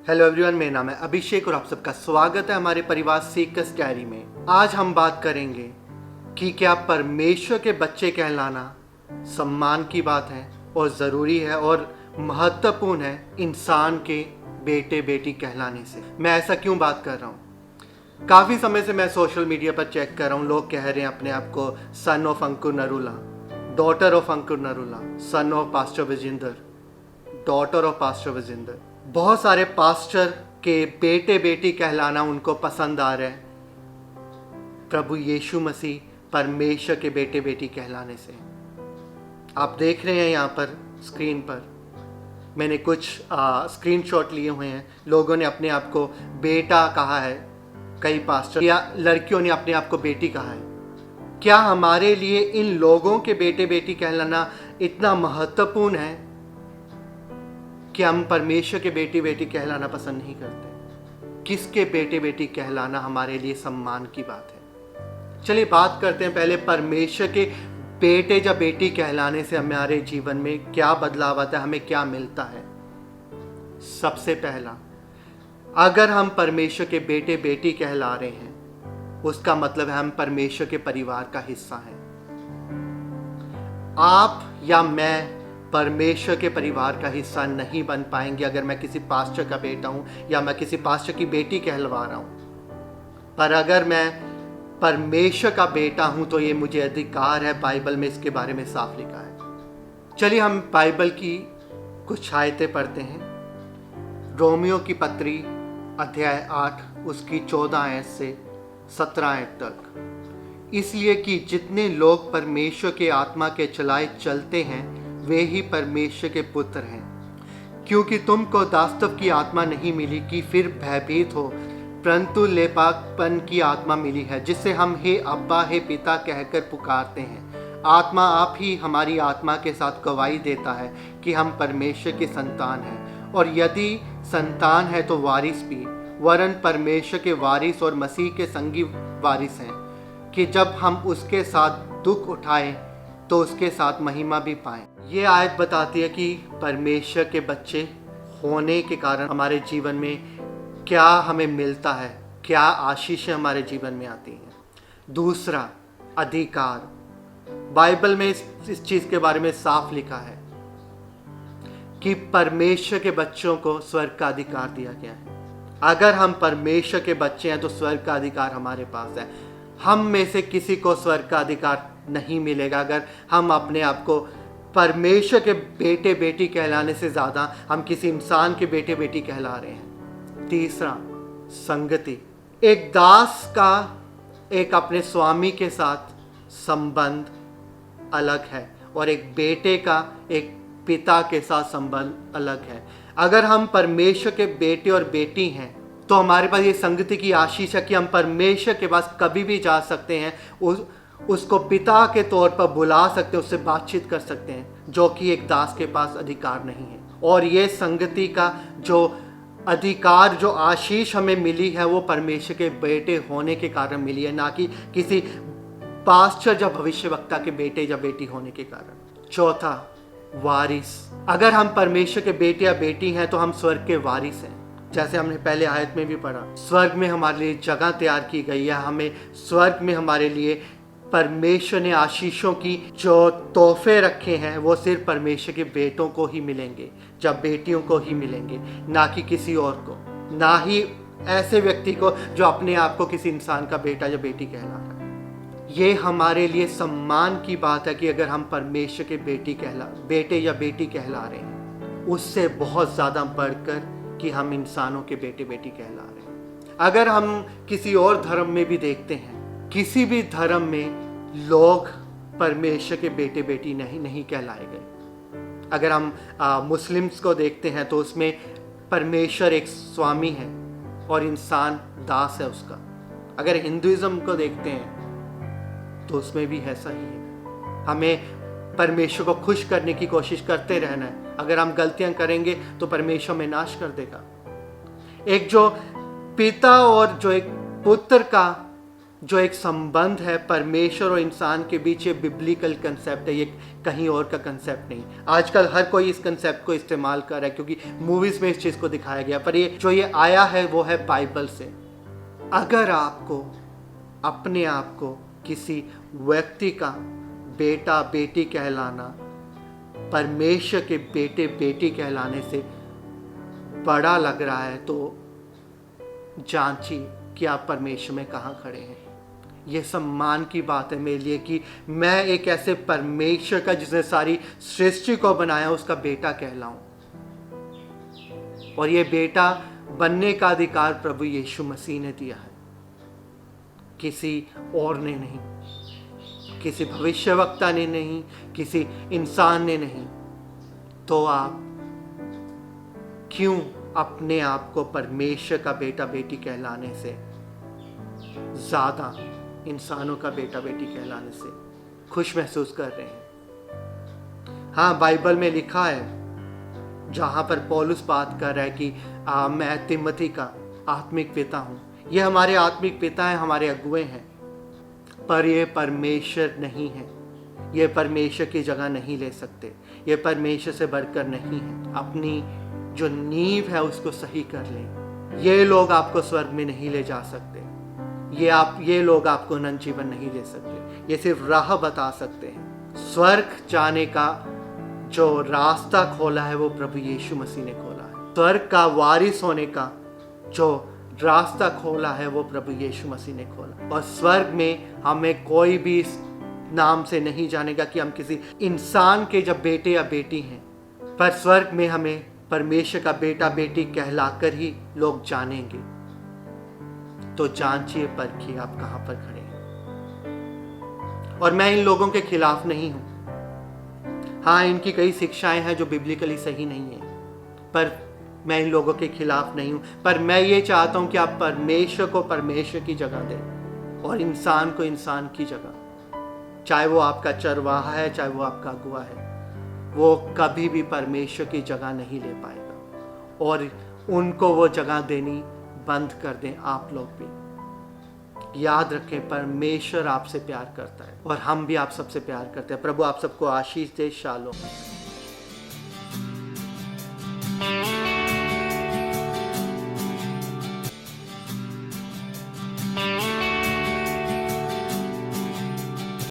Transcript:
Hello everyone, मेरा नाम है अभिषेक और आप सबका स्वागत है हमारे परिवार सीकर्स डायरी में। आज हम बात करेंगे कि क्या परमेश्वर के बच्चे कहलाना सम्मान की बात है और ज़रूरी है और महत्वपूर्ण है इंसान के बेटे बेटी कहलाने से। मैं ऐसा क्यों बात कर रहा हूँ? काफ़ी समय से मैं सोशल मीडिया पर चेक कर रहा हूँ, लोग कह रहे हैं अपने आप को son of Ankur Narula, daughter of Ankur Narula, son of pastor Vijender, daughter of pastor Vijender. बहुत सारे पास्टर के बेटे बेटी कहलाना उनको पसंद आ रहा है प्रभु यीशु मसीह परमेश्वर के बेटे बेटी कहलाने से। आप देख रहे हैं यहाँ पर स्क्रीन पर मैंने कुछ स्क्रीनशॉट लिए हुए हैं। लोगों ने अपने आप को बेटा कहा है, कई पास्टर या लड़कियों ने अपने आप को बेटी कहा है। क्या हमारे लिए इन लोगों के बेटे बेटी कहलाना इतना महत्वपूर्ण है कि हम परमेश्वर के बेटी बेटी कहलाना पसंद नहीं करते? किसके बेटे बेटी कहलाना हमारे लिए सम्मान की बात है? चलिए बात करते हैं पहले परमेश्वर के बेटे या बेटी कहलाने से हमारे जीवन में क्या बदलाव आता है, हमें क्या मिलता है। सबसे पहला, अगर हम परमेश्वर के बेटे बेटी कहला रहे हैं उसका मतलब है हम परमेश्वर के परिवार का हिस्सा हैं। आप या मैं परमेश्वर के परिवार का हिस्सा नहीं बन पाएंगे अगर मैं किसी पास्टर का बेटा हूं या मैं किसी पास्टर की बेटी कहलवा रहा हूं। पर अगर मैं परमेश्वर का बेटा हूं तो ये मुझे अधिकार है। बाइबल में इसके बारे में साफ लिखा है। चलिए हम बाइबल की कुछ आयतें पढ़ते हैं। रोमियो की पत्री अध्याय 8 उसकी 14 आयत से 17 आयत तक। इसलिए कि जितने लोग परमेश्वर के आत्मा के चलाए चलते हैं वे ही परमेश्वर के पुत्र हैं। क्योंकि तुमको दासत्व की आत्मा नहीं मिली कि फिर भयभीत हो, परंतु लेपाकपन की आत्मा मिली है, जिससे हम हे अब्बा हे पिता कहकर पुकारते हैं। आत्मा आप ही हमारी आत्मा के साथ गवाही देता है कि हम परमेश्वर के संतान हैं, और यदि संतान है तो वारिस भी, वरन परमेश्वर के वारिस और मसीह के संगी वारिस हैं, कि जब हम उसके साथ दुख उठाएं तो उसके साथ महिमा भी पाएं। ये आयत बताती है कि परमेश्वर के बच्चे होने के कारण हमारे जीवन में क्या हमें मिलता है, क्या आशीषें हमारे जीवन में आती हैं। दूसरा, अधिकार। बाइबल में इस चीज़ के बारे में साफ लिखा है कि परमेश्वर के बच्चों को स्वर्ग का अधिकार दिया गया है। अगर हम परमेश्वर के बच्चे हैं तो स्वर्ग का अधिकार हमारे पास है। हम में से किसी को स्वर्ग का अधिकार नहीं मिलेगा अगर हम अपने आप को परमेश्वर के बेटे बेटी कहलाने से ज़्यादा हम किसी इंसान के बेटे बेटी कहला रहे हैं। तीसरा, संगति। एक दास का एक अपने स्वामी के साथ संबंध अलग है और एक बेटे का एक पिता के साथ संबंध अलग है। अगर हम परमेश्वर के बेटे और बेटी हैं तो हमारे पास ये संगति की आशीष है कि हम परमेश्वर के पास कभी भी जा सकते हैं, उसको पिता के तौर पर बुला सकते हैं, उससे बातचीत कर सकते हैं, जो कि एक दास के पास अधिकार नहीं है। और ये संगति का जो अधिकार, जो आशीष हमें मिली है वो परमेश्वर के बेटे होने के कारण मिली है, ना कि किसी पास्टर या भविष्यवक्ता के बेटे या बेटी होने के कारण। चौथा, वारिस। अगर हम परमेश्वर के बेटे या बेटी हैं तो हम स्वर्ग के वारिस हैं। जैसे हमने पहले आयत में भी पढ़ा, स्वर्ग में हमारे लिए जगह तैयार की गई है। हमें स्वर्ग में हमारे लिए परमेश्वर ने आशीषों की जो तोहफे रखे हैं वो सिर्फ परमेश्वर के बेटों को ही मिलेंगे, जब बेटियों को ही मिलेंगे, ना कि किसी और को, ना ही ऐसे व्यक्ति को जो अपने आप को किसी इंसान का बेटा या बेटी कहला रहा है। ये हमारे लिए सम्मान की बात है कि अगर हम परमेश्वर के बेटे या बेटी कहला रहे हैं, उससे बहुत ज़्यादा बढ़कर कि हम इंसानों के बेटे बेटी कहला रहे हैं। अगर हम किसी और धर्म में भी देखते हैं, किसी भी धर्म में लोग परमेश्वर के बेटे बेटी नहीं कहलाए गए। अगर हम मुस्लिम्स को देखते हैं तो उसमें परमेश्वर एक स्वामी है और इंसान दास है उसका। अगर हिंदुइज्म को देखते हैं तो उसमें भी ऐसा ही है। हमें परमेश्वर को खुश करने की कोशिश करते रहना है। अगर हम गलतियां करेंगे तो परमेश्वर में नाश कर देगा। एक जो पिता और जो एक पुत्र का जो एक संबंध है परमेश्वर और इंसान के बीच, ये बिब्लिकल कंसेप्ट है, ये कहीं और का कंसेप्ट नहीं। आजकल हर कोई इस कंसेप्ट को इस्तेमाल कर रहा है क्योंकि मूवीज में इस चीज़ को दिखाया गया, पर ये आया है वो है बाइबल से। अगर आपको अपने आप को किसी व्यक्ति का बेटा बेटी कहलाना परमेश्वर के बेटे बेटी कहलाने से बड़ा लग रहा है, तो जांचिए कि आप परमेश्वर में कहाँ खड़े हैं। यह सम्मान की बात है मेरे लिए कि मैं एक ऐसे परमेश्वर का, जिसने सारी सृष्टि को बनाया, उसका बेटा कहलाऊं। और ये बेटा बनने का अधिकार प्रभु यीशु मसीह ने दिया है, किसी और ने नहीं, किसी भविष्यवक्ता ने नहीं, किसी इंसान ने नहीं। तो आप क्यों अपने आप को परमेश्वर का बेटा बेटी कहलाने से ज्यादा इंसानों का बेटा बेटी कहलाने से खुश महसूस कर रहे हैं? हाँ, बाइबल में लिखा है, जहां पर पौलुस बात कर रहा है कि मैं तिमोथी का आत्मिक पिता हूं। ये हमारे आत्मिक पिता हैं, हमारे अगुए हैं, पर ये परमेश्वर नहीं है। ये परमेश्वर की जगह नहीं ले सकते, ये परमेश्वर से बढ़कर नहीं है। अपनी जो नींव है उसको सही कर लें। ये लोग आपको स्वर्ग में नहीं ले जा सकते, ये लोग आपको अनंत जीवन नहीं दे सकते। ये सिर्फ राह बता सकते हैं। स्वर्ग जाने का जो रास्ता खोला है वो प्रभु यीशु मसीह ने खोला है। स्वर्ग का वारिस होने का जो रास्ता खोला है वो प्रभु यीशु मसीह ने खोला। और स्वर्ग में हमें कोई भी इस नाम से नहीं जानेगा कि हम किसी इंसान के जब बेटे या बेटी हैं, पर स्वर्ग में हमें परमेश्वर का बेटा बेटी कहलाकर ही लोग जानेंगे। तो जांचिए, परखिए आप कहां पर खड़े हैं। और मैं इन लोगों के खिलाफ नहीं हूं। हाँ, इनकी कई शिक्षाएं हैं जो बिब्लिकली सही नहीं है, पर मैं इन लोगों के खिलाफ नहीं हूं। पर मैं ये चाहता हूं कि आप परमेश्वर को परमेश्वर की जगह दें और इंसान को इंसान की जगह। चाहे वो आपका चरवाहा है, चाहे वो आपका अगुआ है, वो कभी भी परमेश्वर की जगह नहीं ले पाएगा। और उनको वो जगह देनी बंद कर दें आप लोग भी। याद रखें, परमेश्वर आपसे प्यार करता है और हम भी आप सबसे प्यार करते हैं। प्रभु आप सबको आशीष दे। शालोम।